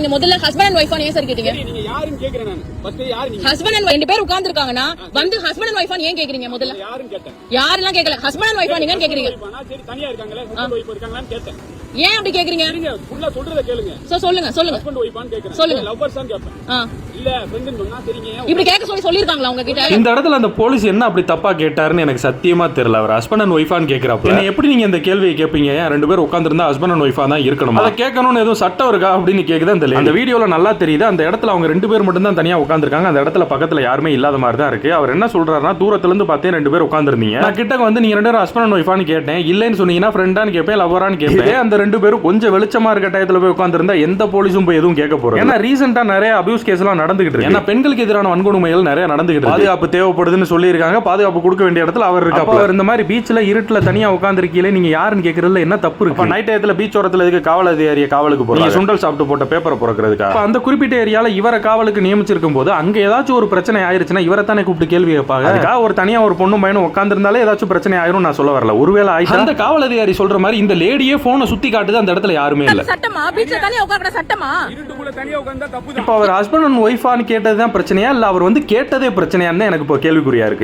கேக்குறீங்க முதல்ல husband and ஒய்ஃபான்னு ஏன் சார் கேட்டீங்க? நீங்க யாருன்னு கேக்குறேன் நான். ஃபர்ஸ்ட் யாரு நீங்க? ஹஸ்பண்ட் அண்ட் ரெண்டு பேர் உட்கார்ந்திருக்காங்கன்னா வந்து ஹஸ்பண்ட் அண்ட் ஒய்ஃபான்னு ஏன் கேக்குறீங்க முதல்ல? யாருன்னு கேட்டேன். யாரெல்லாம் கேக்கல. ஹஸ்பண்ட் அண்ட் ஒய்ஃபா நீங்க கேக்குறீங்க. சரி தனியா இருக்காங்களே ஹஸ்பண்ட் ஒய்ஃப் இருக்காங்களான்னு கேட்டேன். ஏன் அப்படி கேக்குறீங்க? நீங்க ஃபுல்லா சொல்றத கேளுங்க. சொல்லுங்க. ஹஸ்பண்ட் ஒய்ஃபான்னு கேக்குறேன். சொல்லுங்க. லவ்வர்ஸ் தான் கேப்பேன். இல்ல ஃப்ரெண்ட்னு சொன்னா சரிங்க. இப்படி கேட்க சொல்லிருக்காங்களா உங்க கிட்ட? இந்த இடத்துல அந்த போலீஸ் என்ன அப்படி தப்பா கேட்டாருன்னு எனக்கு சத்தியமா தெரியல. அவர் ஹஸ்பண்ட் அண்ட் ஒய்ஃபான்னு கேக்குறப்ப என்ன எப்படி நீங்க இந்த கேள்வியை கேட்பீங்க? ரெண்டு பேர் உட்கார்ந்திருந்தா ஹஸ்பண்ட் அண்ட் ஒய்ஃபா தான் இருக்கணும். அதை கேட்கணும்னு எதுவும் சட்டம் இருக்கா அப்படின்னு கேக்குது அந்த வீடியோல நல்லா தெரியுது. அந்த இடத்துல அவங்க ரெண்டு பேர் மட்டும் தான் தனியா உட்கார்ந்திருக்காங்க. அந்த இடத்துல பக்கத்துல யாருமே இல்லாத மாதிரி தான் இருக்கு. அவர் என்ன சொல்றாருன்னா, தூரத்துல இருந்து பார்த்தே ரெண்டு பேர் உட்கார்ந்திருந்தீங்க. நான் கிட்ட வந்து நீங்க ரெண்டு பேரும் ஹஸ்பண்ட் அண்ட் ஒய்ஃபான்னு கேட்டேன். இல்லன்னு சொன்னீங்கன்னா ஃப்ரெண்டான்னு கேட்பேன், லவ்வரான்னு கேட்பேன். அந்த ரெண்டு பேரும் கொஞ்சம் வெளிச்சமா இருக்க டயத்துல போய் உட்கார்ந்திருந்தா எந்த போலீஸும் போய் எதுவும் கேட்க போறோம். ஏன்னா ரீசெண்டா நிறைய அபியூஸ் கேஸ் எல்லாம் நடந்துகிட்டு இருக்கு. ஏன்னா பெண்களுக்கு எதிரான வன்கொடுமைகள் நிறைய நடந்துகிட்டு இருக்கு. பாதுகாப்பு தேவைப்படுதுன்னு சொல்லியிருக்காங்க. பாதுகாப்பு கொடுக்க வேண்டிய இடத்துல அவர் இருக்கா. அவர் இந்த மாதிரி பீச்ல இருட்டுல தனியா உட்கார்ந்திருக்கீங்களே, நீங்க யாருன்னு கேக்குறதுல என்ன தப்பு இருக்கு? நைட் டயத்துல பீச் ஓரத்துல இருக்க காவல் அதிகாரியை காவலுக்கு போறீங்க, சுண்டல் சாப்பிட்டு போட்ட பேப்பரை புறக்கிறதுக்காக. அந்த குறிப்பிட்ட ஏரியால இவரை காவலுக்கு நியமிச்சிருக்கும் போது அங்க ஏதாச்சும் ஒரு பிரச்சனை ஆயிருச்சுன்னா இவரை தானே கூப்பிட்டு கேள்வி கேட்பாங்க. அதுக்காக ஒரு தனியா ஒரு பொண்ணு பையனும் உட்கார்ந்திருந்தாலே ஏதாச்சும் பிரச்சனை ஆயிரும் நான் சொல்ல வரல. ஒருவேளை ஆயிட்டா அந்த காவல் அதிகாரி சொல்ற மாதிரி இந்த லேடியே போனை சுத்தி காட்டுது, அந்த இடத்துல யாருமே இல்ல. சட்டமா பீச்ல தனியா உட்கார்ற சட்டமா? இருட்டுக்குள்ள தனியா உட்கார்ந்தா தப்பு தான். இப்போ அவர் ஹஸ்பண்ட் அண்ட் ஒய்ஃபான்னு கேட்டதுதான் பிரச்சனையா இல்ல அவர் வந்து கேட்டதே பிரச்சனையான்னு எனக்கு இப்போ கேள்விக்குறியா இருக்கு.